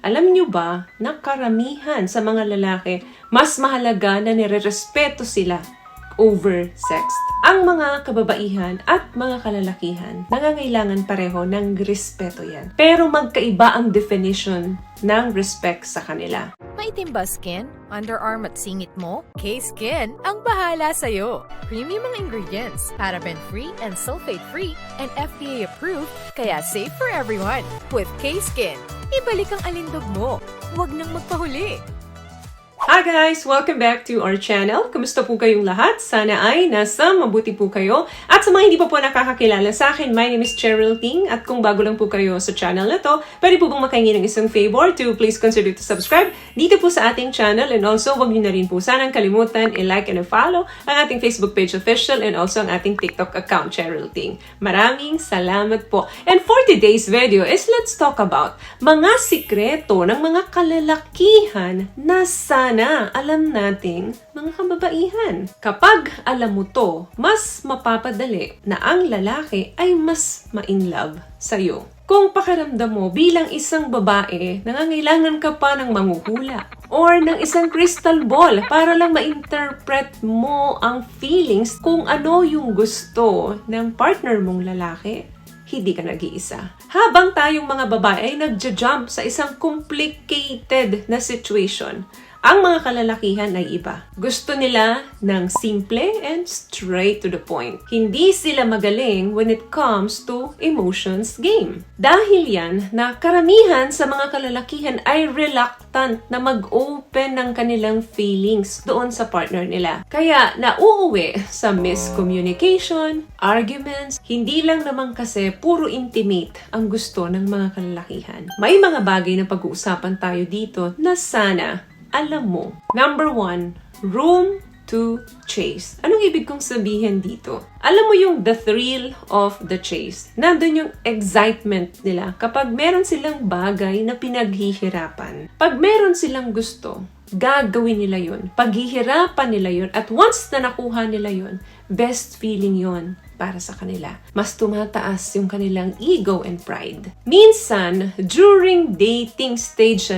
Alam niyo ba na karamihan sa mga lalaki, mas mahalaga na nirerespeto sila over sex? Ang mga kababaihan at mga kalalakihan, nangangailangan pareho ng respeto yan. Pero magkaiba ang definition ng respect sa kanila. Maitim ba skin? Underarm at singit mo? K-Skin ang bahala sa'yo. Premium ang ingredients, paraben-free and sulfate-free, and FDA-approved, kaya safe for everyone. With K-Skin, ibalik ang alindog mo. Huwag nang magpahuli. Hi guys! Welcome back to our channel. Kumusta po kayong lahat? Sana ay nasa mabuti po kayo. At sa mga hindi pa po nakakakilala sa akin, my name is Cheryl Ting. At kung bago lang po kayo sa channel na to, pwede po bang makahingi ng isang favor to please consider to subscribe dito po sa ating channel. And also, wag niyo na rin po sanang kalimutan i-like and i-follow ang ating Facebook page official and also ang ating TikTok account, Cheryl Ting. Maraming salamat po. And for today's video is let's talk about mga sikreto ng mga kalalakihan na sana alam nating mga kababaihan. Kapag alam mo to, mas mapapadali na ang lalaki ay mas ma-inlove sa'yo. Kung pakiramdam mo bilang isang babae, nangangailangan ka pa ng manghuhula or ng isang crystal ball para lang ma-interpret mo ang feelings kung ano yung gusto ng partner mong lalaki, hindi ka nag-iisa. Habang tayong mga babae ay nagja-jump sa isang complicated na situation, ang mga kalalakihan ay iba. Gusto nila ng simple and straight to the point. Hindi sila magaling when it comes to emotions game. Dahil yan na karamihan sa mga kalalakihan ay reluctant na mag-open ng kanilang feelings doon sa partner nila. Kaya nauuwi sa miscommunication, arguments, hindi lang naman kasi puro intimate ang gusto ng mga kalalakihan. May mga bagay na pag-uusapan tayo dito na sana alam mo. Number 1, room to chase. Anong ibig kong sabihin dito? Alam mo yung the thrill of the chase. Nandun yung excitement nila kapag meron silang bagay na pinaghihirapan. Pag meron silang gusto, gagawin nila yun. Paghihirapan nila yun. At once na nakuha nila yun, best feeling yun para sa kanila. Mas tumataas yung kanilang ego and pride. Minsan, during dating stage,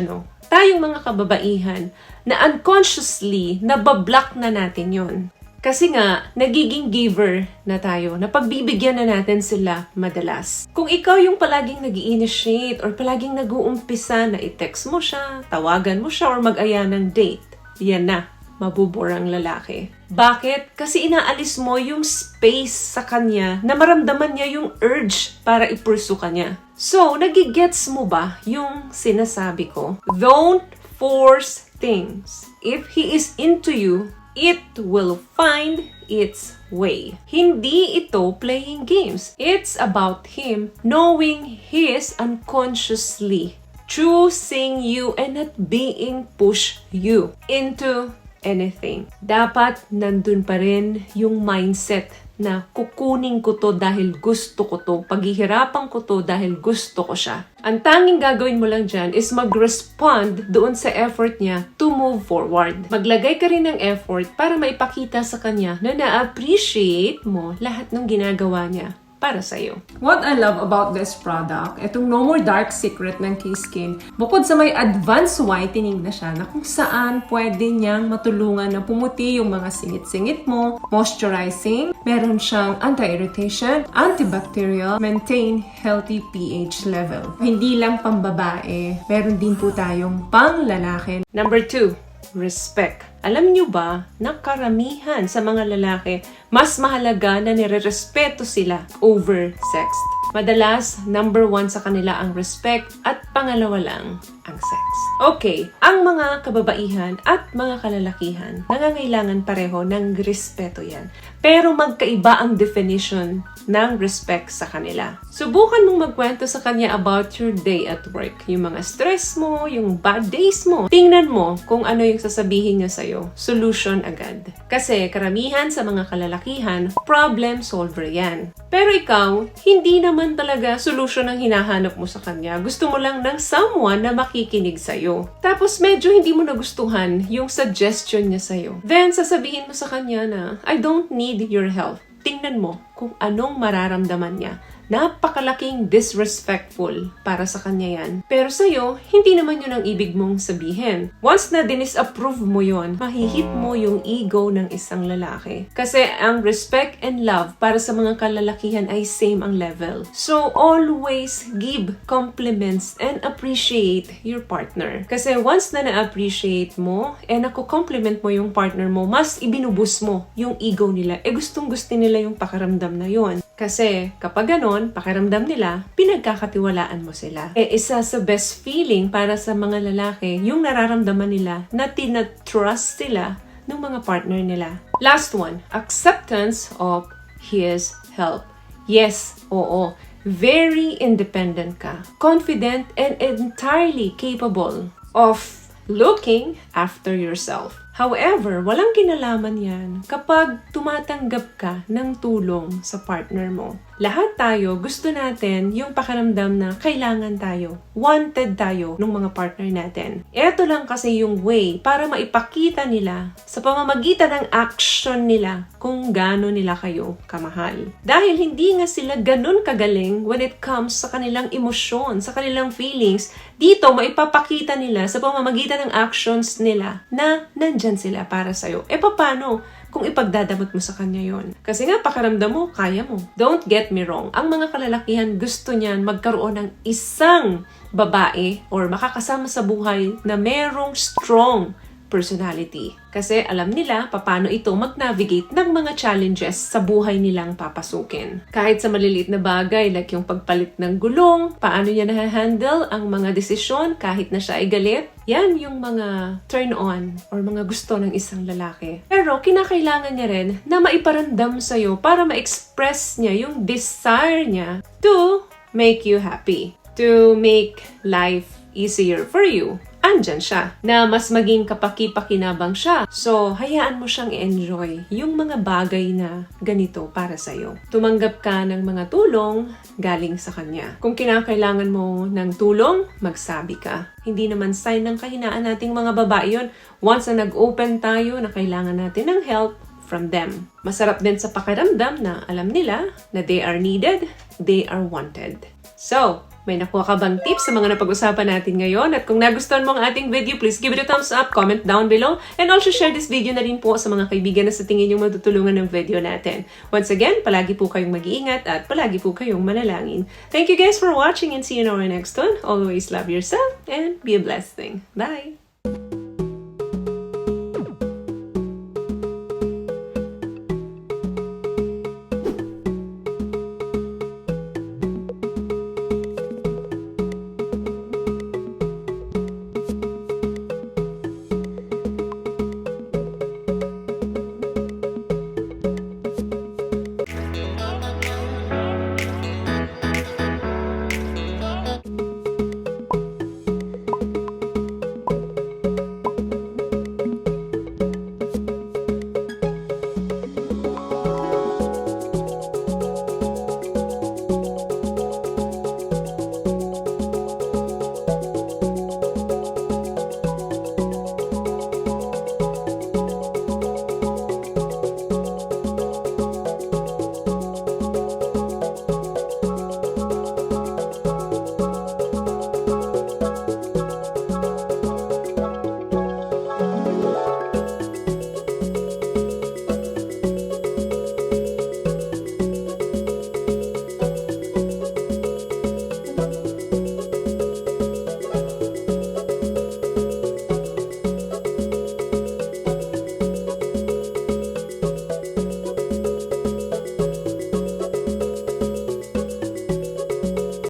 tayong mga kababaihan na unconsciously nabablock na natin yon. Kasi nga, nagiging giver na tayo, na pagbibigyan na natin sila madalas. Kung ikaw yung palaging nag-i-initiate or palaging nag-uumpisa na i-text mo siya, tawagan mo siya or mag-aya ng date, yan na, mabubura ang lalaki. Bakit? Kasi inaalis mo yung space sa kanya na maramdaman niya yung urge para i-pursue ka niya. So, nagigets mo ba yung sinasabi ko? Don't force things. If he is into you, it will find its way. Hindi ito playing games. It's about him knowing his unconsciously choosing you and not being pushed you into anything. Dapat nandun pa rin yung mindset na kukunin ko to dahil gusto ko to, paghihirapan ko to dahil gusto ko siya. Ang tanging gagawin mo lang dyan is mag-respond doon sa effort niya to move forward. Maglagay ka rin ng effort para maipakita sa kanya na na-appreciate mo lahat ng ginagawa niya para sa'yo. What I love about this product, itong No More Dark Secret ng K-Skin, bukod sa may advanced whitening na siya na kung saan pwede niyang matulungan na pumuti yung mga singit-singit mo, moisturizing, meron siyang anti-irritation, antibacterial, maintain healthy pH level. Hindi lang pambabae, meron din po tayong pang-lalaki. Number 2, respect. Alam niyo ba na karamihan sa mga lalaki, mas mahalaga na nirerespeto sila over sex? Madalas, number 1 sa kanila ang respect at pangalawa lang ang sex. Okay, ang mga kababaihan at mga kalalakihan, nangangailangan pareho ng respeto yan. Pero magkaiba ang definition ng respect sa kanila. Subukan mong magkwento sa kanya about your day at work. Yung mga stress mo, yung bad days mo. Tingnan mo kung ano yung sasabihin niya sa'yo. Solution agad. Kasi karamihan sa mga kalalakihan, problem solver yan. Pero ikaw, hindi naman talaga solution ang hinahanap mo sa kanya. Gusto mo lang ng someone na makikinig sa'yo. Tapos medyo hindi mo nagustuhan yung suggestion niya sa'yo. Then sasabihin mo sa kanya na, I don't need your help. Tingnan mo kung anong mararamdaman niya napakalaking disrespectful para sa kanya yan. Pero sa'yo, hindi naman yun ang ibig mong sabihin. Once na dinisapprove mo yun, mahihit mo yung ego ng isang lalaki. Kasi ang respect and love para sa mga kalalakihan ay same ang level. So, always give compliments and appreciate your partner. Kasi once na na-appreciate mo, nako-compliment mo yung partner mo, mas ibinubus mo yung ego nila. Gustong-gusto nila yung pakaramdam na yun. Kasi kapag ganon, pakiramdam nila, pinagkakatiwalaan mo sila. Isa sa best feeling para sa mga lalaki, yung nararamdaman nila na tinatrust sila ng mga partner nila. Last one, acceptance of his help. Yes, oo. Very independent ka. Confident and entirely capable of looking after yourself. However, walang kinalaman yan kapag tumatanggap ka ng tulong sa partner mo. Lahat tayo gusto natin yung pakiramdam na kailangan tayo, wanted tayo ng mga partner natin. Ito lang kasi yung way para maipakita nila sa pamamagitan ng action nila kung gaano nila kayo kamahal. Dahil hindi nga sila ganun kagaling when it comes sa kanilang emosyon, sa kanilang feelings, dito maipapakita nila sa pamamagitan ng actions nila na nandyan sila para sa'yo. Paano kung ipagdadamot mo sa kanya yon? Kasi nga, pakiramdam mo, kaya mo. Don't get me wrong. Ang mga kalalakihan gusto niyan magkaroon ng isang babae or makakasama sa buhay na merong strong personality. Kasi alam nila paano ito mag-navigate ng mga challenges sa buhay nilang papasukin. Kahit sa maliliit na bagay like yung pagpalit ng gulong, paano niya na-handle ang mga desisyon kahit na siya ay galit. Yan yung mga turn on or mga gusto ng isang lalaki. Pero kinakailangan niya rin na maiparamdam sa'yo para ma-express niya yung desire niya to make you happy, to make life easier for you. Andyan siya, na mas maging kapaki-pakinabang siya. So, hayaan mo siyang i-enjoy yung mga bagay na ganito para sa'yo. Tumanggap ka ng mga tulong galing sa kanya. Kung kinakailangan mo ng tulong, magsabi ka. Hindi naman sign ng kahinaan nating mga babae yun. Once na nag-open tayo na kailangan natin ng help from them. Masarap din sa pakiramdam na alam nila na they are needed, they are wanted. So, may nakuha ka bang tips sa mga napag-usapan natin ngayon? At kung nagustuhan mo ang ating video, please give it a thumbs up, comment down below, and also share this video na rin po sa mga kaibigan na sa tingin yung matutulungan ng video natin. Once again, palagi po kayong mag-iingat at palagi po kayong manalangin. Thank you guys for watching and see you in our next one. Always love yourself and be a blessing. Bye!